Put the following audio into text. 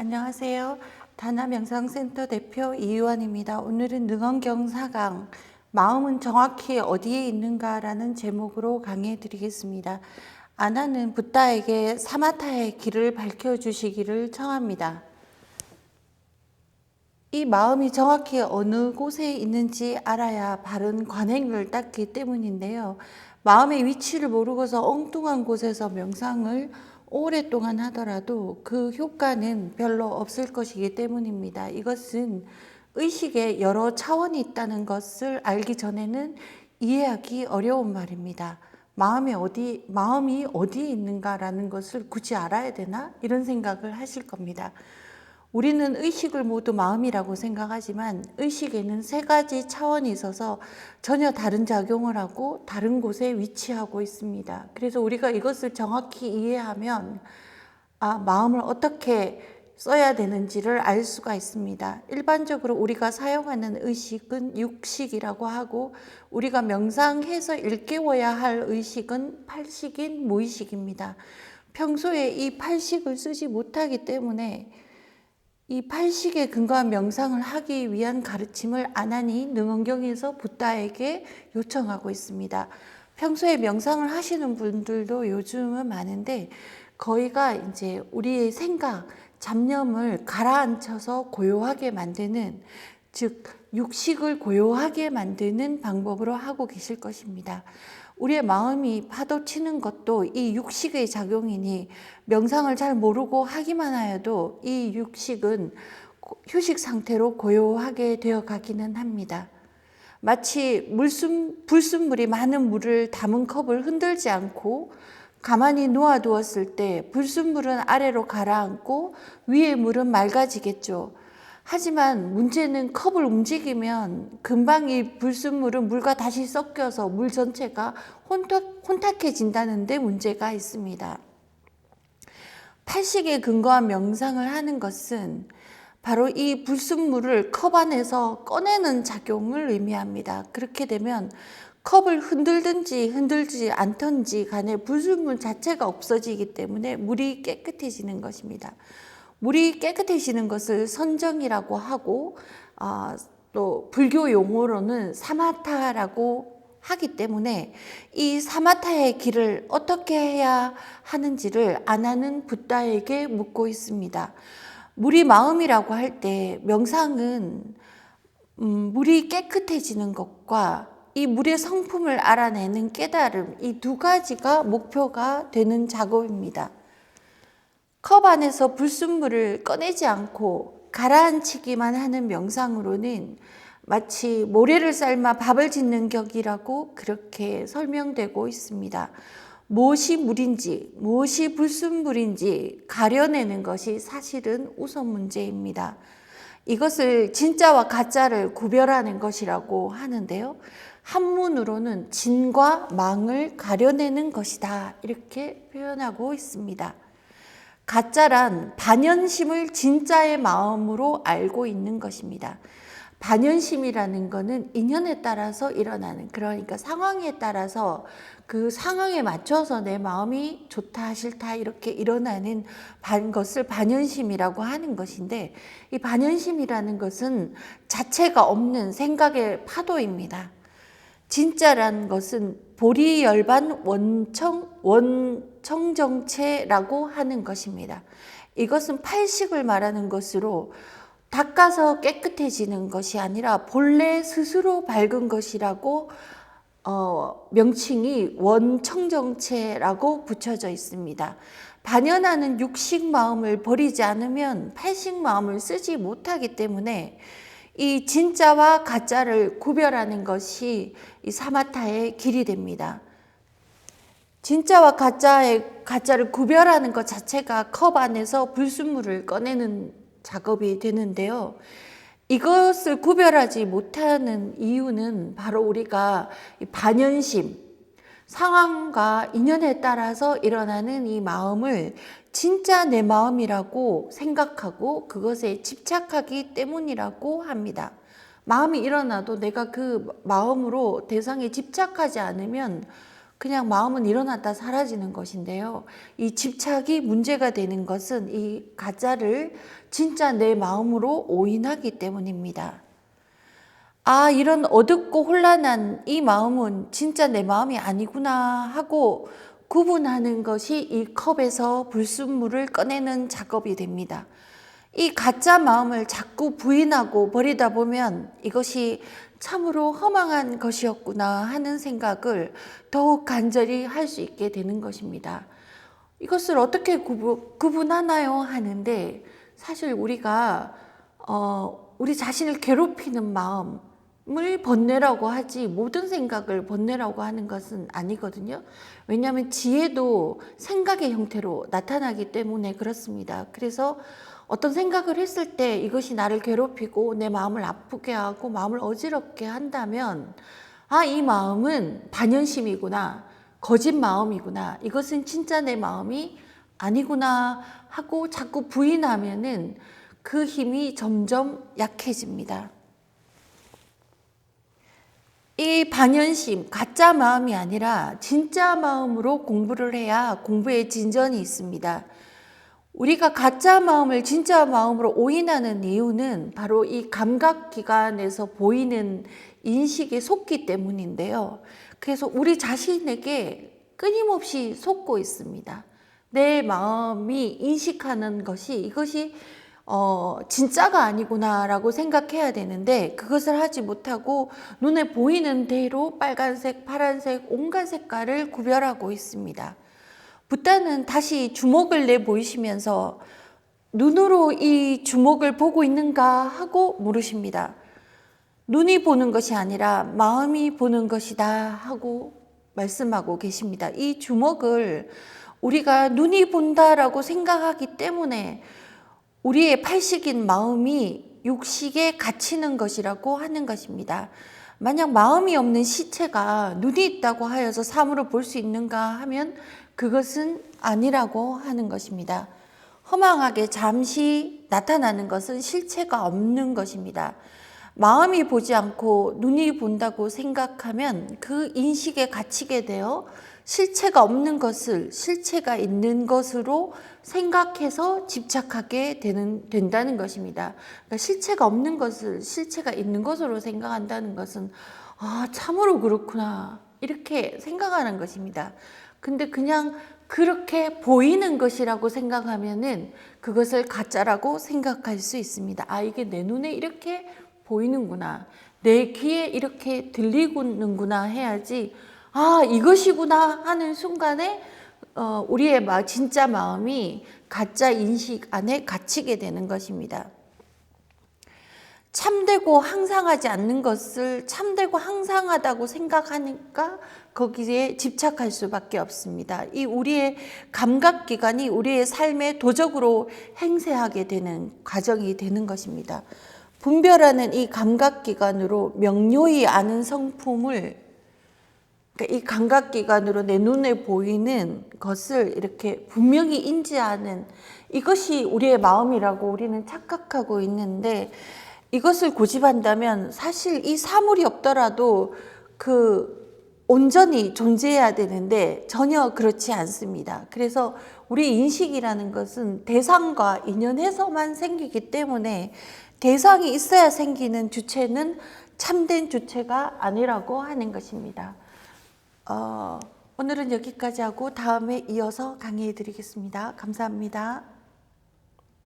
안녕하세요. 다나명상센터 대표 이유원입니다. 오늘은 능언경 4강 마음은 정확히 어디에 있는가라는 제목으로 강의해 드리겠습니다. 아나는 붓다에게 사마타의 길을 밝혀주시기를 청합니다. 이 마음이 정확히 어느 곳에 있는지 알아야 바른 관행을 닦기 때문인데요. 마음의 위치를 모르고서 엉뚱한 곳에서 명상을 오랫동안 하더라도 그 효과는 별로 없을 것이기 때문입니다. 이것은 의식에 여러 차원이 있다는 것을 알기 전에는 이해하기 어려운 말입니다. 마음이 어디에 있는가라는 것을 굳이 알아야 되나? 이런 생각을 하실 겁니다. 우리는 의식을 모두 마음이라고 생각하지만 의식에는 세 가지 차원이 있어서 전혀 다른 작용을 하고 다른 곳에 위치하고 있습니다. 그래서 우리가 이것을 정확히 이해하면 마음을 어떻게 써야 되는지를 알 수가 있습니다. 일반적으로 우리가 사용하는 의식은 육식이라고 하고 우리가 명상해서 일깨워야 할 의식은 팔식인 무의식입니다. 평소에 이 팔식을 쓰지 못하기 때문에 이 팔식에 근거한 명상을 하기 위한 가르침을 아나니 능언경에서 붓다에게 요청하고 있습니다. 평소에 명상을 하시는 분들도 요즘은 많은데 거의가 이제 우리의 생각, 잡념을 가라앉혀서 고요하게 만드는, 즉 육식을 고요하게 만드는 방법으로 하고 계실 것입니다. 우리의 마음이 파도치는 것도 이 육식의 작용이니 명상을 잘 모르고 하기만 하여도 이 육식은 휴식 상태로 고요하게 되어 가기는 합니다. 마치 불순물이 많은 물을 담은 컵을 흔들지 않고 가만히 놓아두었을 때 불순물은 아래로 가라앉고 위의 물은 맑아지겠죠. 하지만 문제는 컵을 움직이면 금방 이 불순물은 물과 다시 섞여서 물 전체가 혼탁해진다는 데 문제가 있습니다. 팔식에 근거한 명상을 하는 것은 바로 이 불순물을 컵 안에서 꺼내는 작용을 의미합니다. 그렇게 되면 컵을 흔들든지 흔들지 않든지 간에 불순물 자체가 없어지기 때문에 물이 깨끗해지는 것입니다. 물이 깨끗해지는 것을 선정이라고 하고 또 불교 용어로는 사마타라고 하기 때문에 이 사마타의 길을 어떻게 해야 하는지를 아나는 붓다에게 묻고 있습니다. 물이 마음이라고 할 때 명상은 물이 깨끗해지는 것과 이 물의 성품을 알아내는 깨달음, 이 두 가지가 목표가 되는 작업입니다. 컵 안에서 불순물을 꺼내지 않고 가라앉히기만 하는 명상으로는 마치 모래를 삶아 밥을 짓는 격이라고 그렇게 설명되고 있습니다. 무엇이 물인지 무엇이 불순물인지 가려내는 것이 사실은 우선 문제입니다. 이것을 진짜와 가짜를 구별하는 것이라고 하는데요. 한문으로는 진과 망을 가려내는 것이다 이렇게 표현하고 있습니다. 가짜란 반연심을 진짜의 마음으로 알고 있는 것입니다. 반연심이라는 것은 인연에 따라서 일어나는, 그러니까 상황에 따라서 그 상황에 맞춰서 내 마음이 좋다 싫다 이렇게 일어나는 것을 반연심이라고 하는 것인데, 이 반연심이라는 것은 자체가 없는 생각의 파도입니다. 진짜란 것은 보리열반 원청정체라고 하는 것입니다. 이것은 팔식을 말하는 것으로 닦아서 깨끗해지는 것이 아니라 본래 스스로 밝은 것이라고 명칭이 원청정체라고 붙여져 있습니다. 반연하는 육식 마음을 버리지 않으면 팔식 마음을 쓰지 못하기 때문에 이 진짜와 가짜를 구별하는 것이 이 사마타의 길이 됩니다. 진짜와 가짜를 구별하는 것 자체가 컵 안에서 불순물을 꺼내는 작업이 되는데요. 이것을 구별하지 못하는 이유는 바로 우리가 반연심, 상황과 인연에 따라서 일어나는 이 마음을 진짜 내 마음이라고 생각하고 그것에 집착하기 때문이라고 합니다. 마음이 일어나도 내가 그 마음으로 대상에 집착하지 않으면 그냥 마음은 일어났다 사라지는 것인데요. 이 집착이 문제가 되는 것은 이 가짜를 진짜 내 마음으로 오인하기 때문입니다. 아, 이런 어둡고 혼란한 이 마음은 진짜 내 마음이 아니구나 하고 구분하는 것이 이 컵에서 불순물을 꺼내는 작업이 됩니다. 이 가짜 마음을 자꾸 부인하고 버리다 보면 이것이 참으로 허망한 것이었구나 하는 생각을 더욱 간절히 할 수 있게 되는 것입니다. 이것을 어떻게 구분하나요? 하는데 사실 우리가 우리 자신을 괴롭히는 마음을 번뇌라고 하지 모든 생각을 번뇌라고 하는 것은 아니거든요. 왜냐하면 지혜도 생각의 형태로 나타나기 때문에 그렇습니다. 그래서 어떤 생각을 했을 때 이것이 나를 괴롭히고 내 마음을 아프게 하고 마음을 어지럽게 한다면 아, 이 마음은 반연심이구나, 거짓 마음이구나, 이것은 진짜 내 마음이 아니구나 하고 자꾸 부인하면은 그 힘이 점점 약해집니다. 이 반연심, 가짜 마음이 아니라 진짜 마음으로 공부를 해야 공부에 진전이 있습니다. 우리가 가짜 마음을 진짜 마음으로 오인하는 이유는 바로 이 감각기관에서 보이는 인식에 속기 때문인데요. 그래서 우리 자신에게 끊임없이 속고 있습니다. 내 마음이 인식하는 것이 이것이 진짜가 아니구나라고 생각해야 되는데 그것을 하지 못하고 눈에 보이는 대로 빨간색, 파란색, 온갖 색깔을 구별하고 있습니다. 붓다는 다시 주먹을 내보이시면서 눈으로 이 주먹을 보고 있는가 하고 물으십니다. 눈이 보는 것이 아니라 마음이 보는 것이다 하고 말씀하고 계십니다. 이 주먹을 우리가 눈이 본다라고 생각하기 때문에 우리의 팔식인 마음이 육식에 갇히는 것이라고 하는 것입니다. 만약 마음이 없는 시체가 눈이 있다고 하여서 사물을 볼 수 있는가 하면 그것은 아니라고 하는 것입니다. 허망하게 잠시 나타나는 것은 실체가 없는 것입니다. 마음이 보지 않고 눈이 본다고 생각하면 그 인식에 갇히게 되어 실체가 없는 것을 실체가 있는 것으로 생각해서 집착하게 된다는 것입니다. 그러니까 실체가 없는 것을 실체가 있는 것으로 생각한다는 것은 아, 참으로 그렇구나 이렇게 생각하는 것입니다. 근데 그냥 그렇게 보이는 것이라고 생각하면은 그것을 가짜라고 생각할 수 있습니다. 아, 이게 내 눈에 이렇게 보이는구나, 내 귀에 이렇게 들리는구나 해야지 아, 이것이구나 하는 순간에 우리의 진짜 마음이 가짜 인식 안에 갇히게 되는 것입니다. 참되고 항상하지 않는 것을 참되고 항상하다고 생각하니까 거기에 집착할 수밖에 없습니다. 이 우리의 감각기관이 우리의 삶에 도적으로 행세하게 되는 과정이 되는 것입니다. 분별하는 이 감각기관으로 명료히 아는 성품을, 그러니까 이 감각기관으로 내 눈에 보이는 것을 이렇게 분명히 인지하는 이것이 우리의 마음이라고 우리는 착각하고 있는데, 이것을 고집한다면 사실 이 사물이 없더라도 온전히 존재해야 되는데 전혀 그렇지 않습니다. 그래서 우리 인식이라는 것은 대상과 인연해서만 생기기 때문에 대상이 있어야 생기는 주체는 참된 주체가 아니라고 하는 것입니다. 오늘은 여기까지 하고 다음에 이어서 강의해 드리겠습니다. 감사합니다.